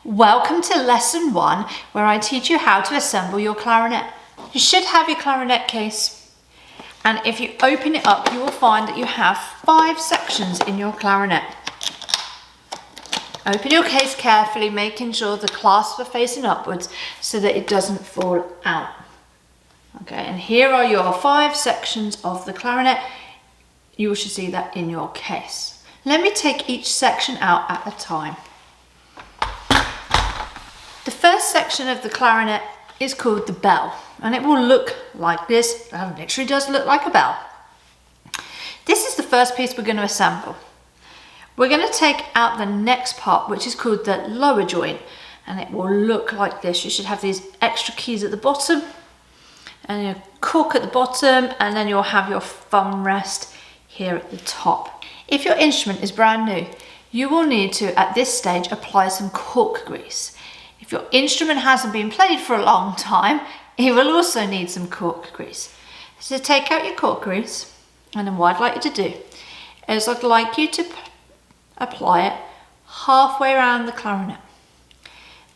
Welcome to lesson 1, where I teach you how to assemble your clarinet. You should have your clarinet case, and if you open it up you will find that you have 5 sections in your clarinet. Open your case carefully, making sure the clasps are facing upwards so that it doesn't fall out. Okay, and here are your 5 sections of the clarinet. You should see that in your case. Let me take each section out at a time. The first section of the clarinet is called the bell, and it will look like this. It literally does look like a bell. This is the first piece we're going to assemble. We're going to take out the next part, which is called the lower joint, and it will look like this. You should have these extra keys at the bottom and your cork at the bottom, and then you'll have your thumb rest here at the top. If your instrument is brand new, you will need to, at this stage, apply some cork grease. If your instrument hasn't been played for a long time, it will also need some cork grease. So take out your cork grease, and then what I'd like you to do is I'd like you to apply it halfway around the clarinet.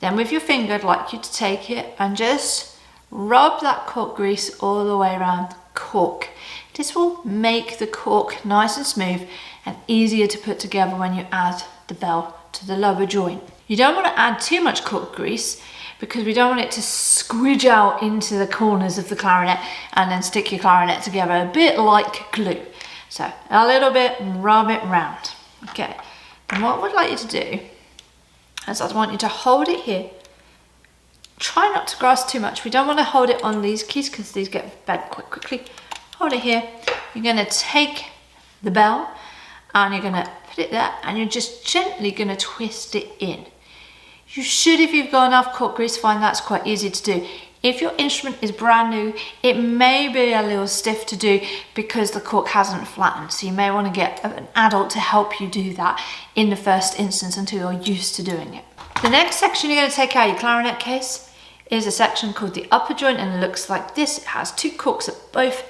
Then with your finger, I'd like you to take it and just rub that cork grease all the way around the cork. This will make the cork nice and smooth and easier to put together when you add the bell to the lower joint. You don't want to add too much cork grease because we don't want it to squidge out into the corners of the clarinet and then stick your clarinet together a bit like glue. So a little bit and rub it round. Okay, and what I'd like you to do is I want you to hold it here. Try not to grasp too much. We don't want to hold it on these keys because these get bent quite quickly. Hold it here. You're going to take the bell and you're going to put it there, and you're just gently going to twist it in. You should, if you've got enough cork grease, find that's quite easy to do. If your instrument is brand new, it may be a little stiff to do because the cork hasn't flattened. So you may want to get an adult to help you do that in the first instance until you're used to doing it. The next section you're going to take out of your clarinet case is a section called the upper joint, and it looks like this. It has 2 corks at both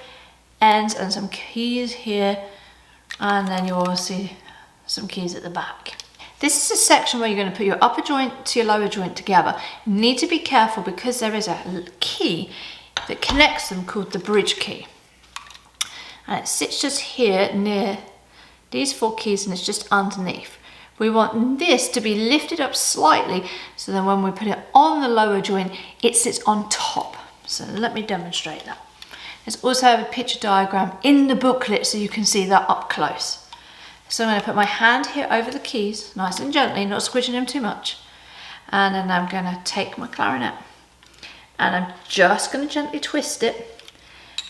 ends and some keys here, and then you will see some keys at the back. This is a section where you're going to put your upper joint to your lower joint together. You need to be careful because there is a key that connects them called the bridge key. And it sits just here near these 4 keys, and it's just underneath. We want this to be lifted up slightly so then when we put it on the lower joint, it sits on top. So let me demonstrate that. There's also a picture diagram in the booklet so you can see that up close. So I'm going to put my hand here over the keys, nice and gently, not squishing them too much. And then I'm going to take my clarinet and I'm just going to gently twist it.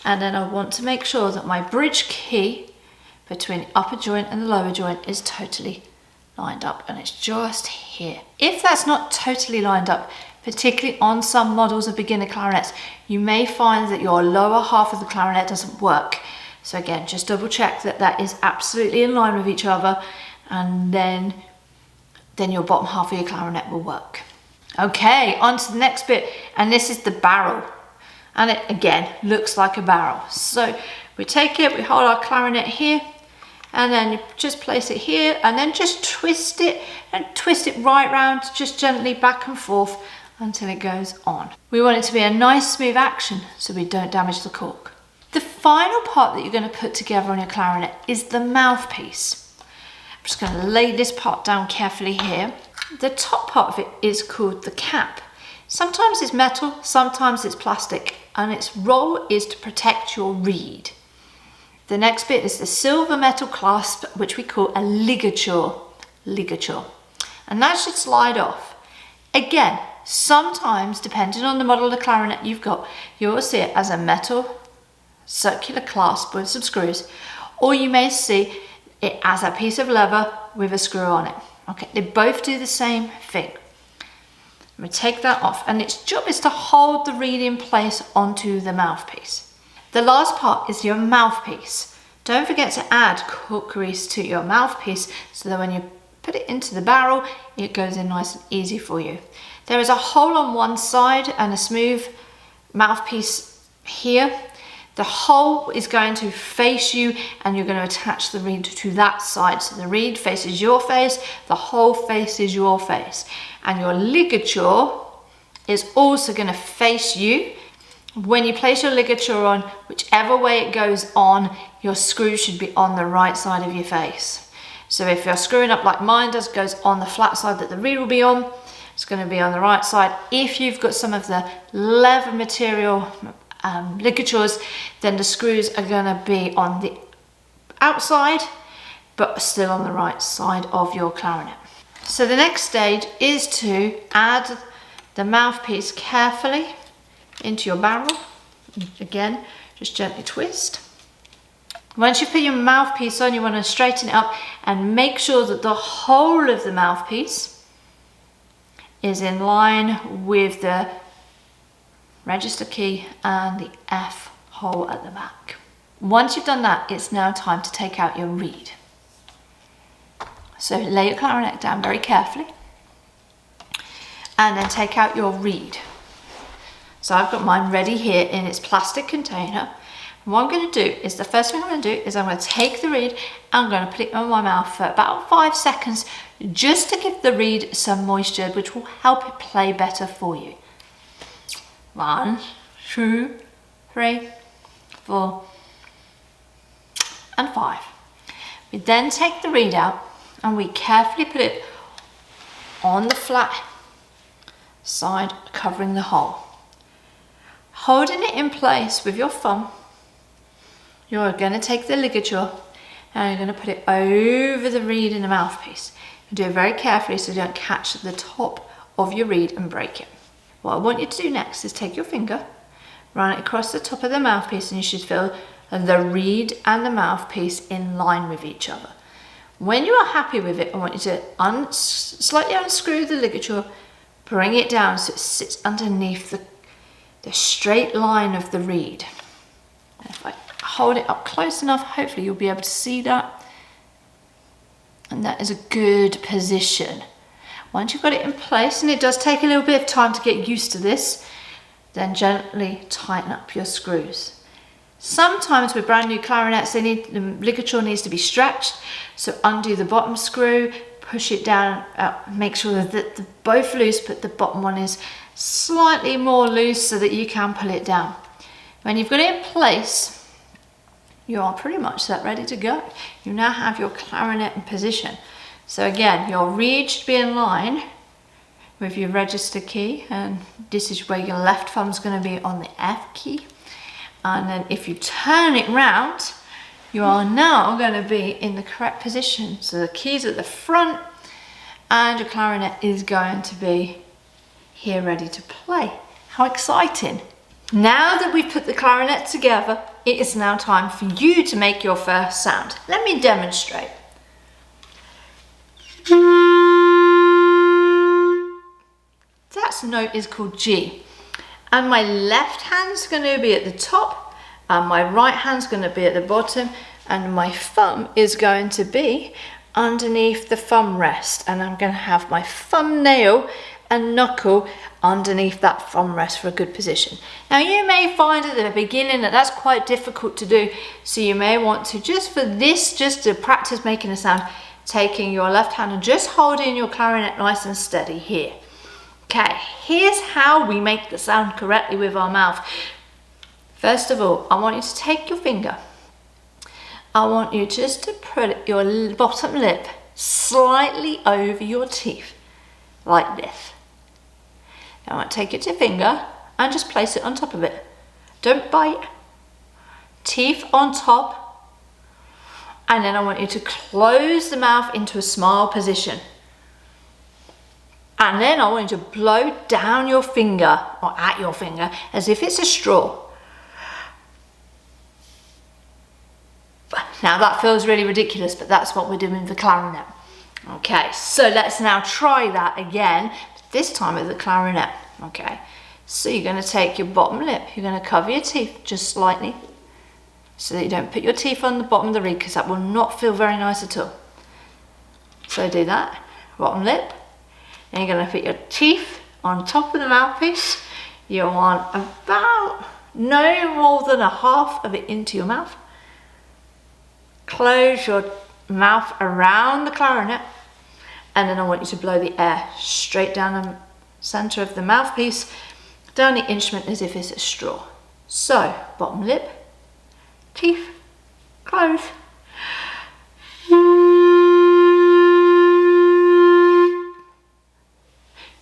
And then I want to make sure that my bridge key between the upper joint and the lower joint is totally lined up, and it's just here. If that's not totally lined up, particularly on some models of beginner clarinets, you may find that your lower half of the clarinet doesn't work. So again, just double check that that is absolutely in line with each other, and then your bottom half of your clarinet will work. Okay, on to the next bit, and this is the barrel. And it again looks like a barrel. So we take it, we hold our clarinet here, and then you just place it here, and then just twist it, and twist it right round, just gently back and forth until it goes on. We want it to be a nice smooth action so we don't damage the cork. The final part that you're going to put together on your clarinet is the mouthpiece. I'm just going to lay this part down carefully here. The top part of it is called the cap. Sometimes it's metal, sometimes it's plastic, and its role is to protect your reed. The next bit is the silver metal clasp, which we call a ligature. And that should slide off. Again, sometimes, depending on the model of the clarinet you've got, you will see it as a metal circular clasp with some screws, or you may see it as a piece of leather with a screw on it. Okay, they both do the same thing. We take that off, and its job is to hold the reed in place onto the mouthpiece. The last part is your mouthpiece. Don't forget to add cork grease to your mouthpiece so that when you put it into the barrel, it goes in nice and easy for you. There is a hole on one side and a smooth mouthpiece here. The hole is going to face you and you're going to attach the reed to that side. So the reed faces your face, the hole faces your face. And your ligature is also going to face you. When you place your ligature on, whichever way it goes on, your screw should be on the right side of your face. So if you're screwing up like mine does, goes on the flat side that the reed will be on, it's going to be on the right side. If you've got some of the leather material ligatures, then the screws are going to be on the outside, but still on the right side of your clarinet. So the next stage is to add the mouthpiece carefully into your barrel. Again, just gently twist. Once you put your mouthpiece on, you want to straighten it up and make sure that the whole of the mouthpiece is in line with the register key and the F hole at the back. Once you've done that, it's now time to take out your reed. So lay your clarinet down very carefully and then take out your reed. So I've got mine ready here in its plastic container. And what I'm going to do is, the first thing I'm going to do is I'm going to take the reed and I'm going to put it on my mouth for about 5 seconds just to give the reed some moisture, which will help it play better for you. 1, 2, 3, 4, and 5. We then take the reed out and we carefully put it on the flat side, covering the hole. Holding it in place with your thumb, you're going to take the ligature and you're going to put it over the reed in the mouthpiece. And do it very carefully so you don't catch the top of your reed and break it. What I want you to do next is take your finger, run it across the top of the mouthpiece, and you should feel the reed and the mouthpiece in line with each other. When you are happy with it, I want you to slightly unscrew the ligature, bring it down so it sits underneath the straight line of the reed. And if I hold it up close enough, hopefully you'll be able to see that. And that is a good position. Once you've got it in place, and it does take a little bit of time to get used to this, then gently tighten up your screws. Sometimes with brand new clarinets, the ligature needs to be stretched, so undo the bottom screw, push it down, make sure that they're both loose, but the bottom one is slightly more loose so that you can pull it down. When you've got it in place, you are pretty much set ready to go. You now have your clarinet in position. So again, your reed should be in line with your register key, and this is where your left thumb is going to be on the F key. And then if you turn it round, you are now going to be in the correct position. So the keys at the front and your clarinet is going to be here ready to play. How exciting. Now that we've put the clarinet together, it is now time for you to make your first sound. Let me demonstrate. That note is called G. And my left hand's going to be at the top and my right hand's going to be at the bottom, and my thumb is going to be underneath the thumb rest, and I'm going to have my thumbnail and knuckle underneath that thumb rest for a good position. Now you may find at the beginning that that's quite difficult to do, so you may want to, just for this, just to practice making a sound, taking your left hand and just holding your clarinet nice and steady here. Okay, here's how we make the sound correctly with our mouth. First of all, I want you to take your finger. I want you just to put your bottom lip slightly over your teeth, like this. Now I want to take your finger and just place it on top of it. Don't bite. Teeth on top. And then I want you to close the mouth into a smile position. And then I want you to blow down your finger, or at your finger, as if it's a straw. Now that feels really ridiculous, but that's what we're doing with the clarinet. Okay, so let's now try that again, this time with the clarinet. Okay, so you're going to take your bottom lip, you're going to cover your teeth just slightly, so that you don't put your teeth on the bottom of the reed, because that will not feel very nice at all. So do that, bottom lip. Then you're going to put your teeth on top of the mouthpiece. You want about no more than a half of it into your mouth. Close your mouth around the clarinet, and then I want you to blow the air straight down the center of the mouthpiece, down the instrument as if it's a straw. So, bottom lip, teeth, close.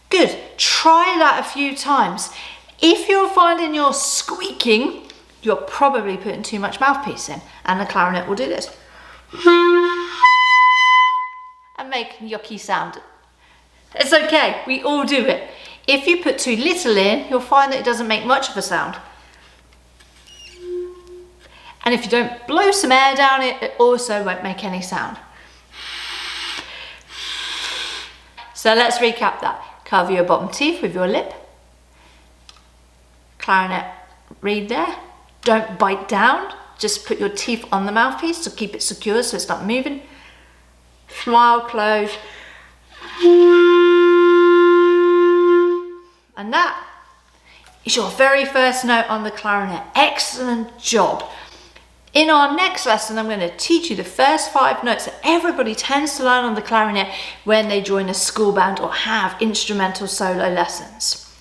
Good. Try that a few times. If you're finding you're squeaking, you're probably putting too much mouthpiece in, and the clarinet will do this and make yucky sound. It's okay, we all do it. If you put too little in, you'll find that it doesn't make much of a sound. And if you don't blow some air down it, it also won't make any sound. So let's recap that. Cover your bottom teeth with your lip. Clarinet reed there. Don't bite down. Just put your teeth on the mouthpiece to keep it secure so it's not moving. Smile, close. And that is your very first note on the clarinet. Excellent job. In our next lesson, I'm going to teach you the first 5 notes that everybody tends to learn on the clarinet when they join a school band or have instrumental solo lessons.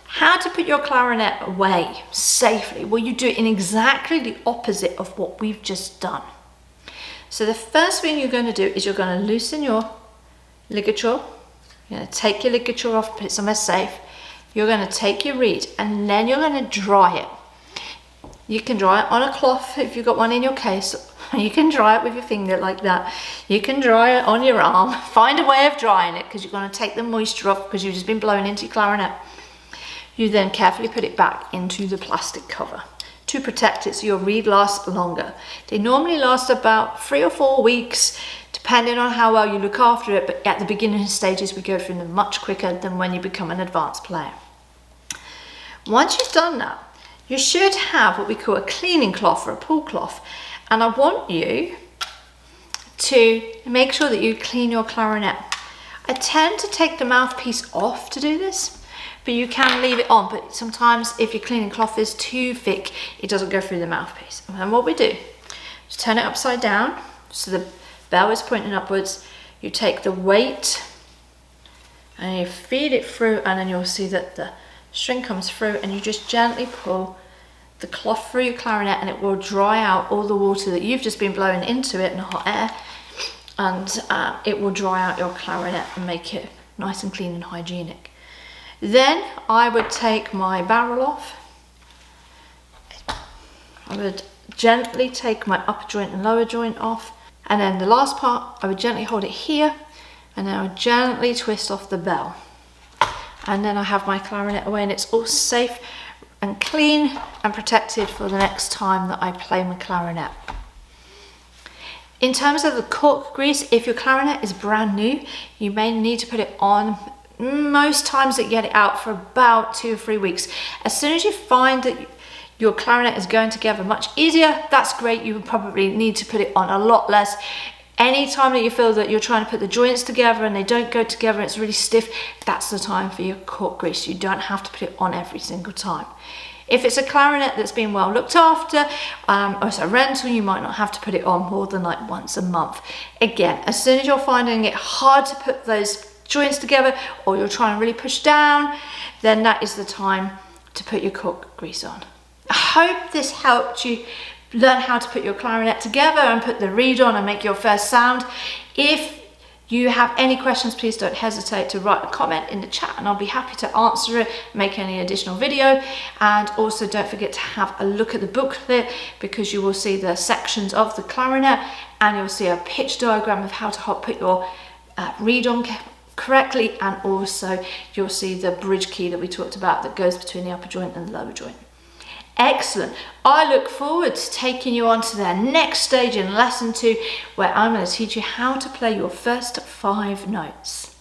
How to put your clarinet away safely? Well, you do it in exactly the opposite of what we've just done. So the first thing you're going to do is you're going to loosen your ligature. You're going to take your ligature off, put it somewhere safe. You're going to take your reed and then you're going to dry it. You can dry it on a cloth if you've got one in your case. You can dry it with your finger like that. You can dry it on your arm. Find a way of drying it because you're going to take the moisture off because you've just been blowing into your clarinet. You then carefully put it back into the plastic cover to protect it so your reed lasts longer. They normally last about 3 or 4 weeks depending on how well you look after it, but at the beginning stages we go through them much quicker than when you become an advanced player. Once you've done that, you should have what we call a cleaning cloth or a pull cloth, and I want you to make sure that you clean your clarinet. I tend to take the mouthpiece off to do this, but you can leave it on, but sometimes if your cleaning cloth is too thick, it doesn't go through the mouthpiece. And what we do is turn it upside down so the bell is pointing upwards. You take the weight and you feed it through, and then you'll see that the string comes through, and you just gently pull the cloth through your clarinet and it will dry out all the water that you've just been blowing into it in hot air, and it will dry out your clarinet and make it nice and clean and hygienic. Then I would take my barrel off. I would gently take my upper joint and lower joint off, and then the last part I would gently hold it here, and then I would gently twist off the bell. And then I have my clarinet away and it's all safe and clean and protected for the next time that I play my clarinet. In terms of the cork grease, if your clarinet is brand new, you may need to put it on. Most times that you get it out for about 2 or 3 weeks. As soon as you find that your clarinet is going together much easier, that's great. You would probably need to put it on a lot less. Anytime that you feel that you're trying to put the joints together and they don't go together, it's really stiff, that's the time for your cork grease. You don't have to put it on every single time. If it's a clarinet that's been well looked after, or it's a rental, you might not have to put it on more than like once a month. Again, as soon as you're finding it hard to put those joints together, or you're trying to really push down, then that is the time to put your cork grease on. I hope this helped you learn how to put your clarinet together and put the reed on and make your first sound. If you have any questions, please don't hesitate to write a comment in the chat and I'll be happy to answer it, make any additional video. And also don't forget to have a look at the booklet, because you will see the sections of the clarinet and you'll see a pitch diagram of how to put your reed on correctly, and also you'll see the bridge key that we talked about that goes between the upper joint and the lower joint. Excellent. I look forward to taking you on to the next stage in lesson 2, where I'm going to teach you how to play your first 5 notes.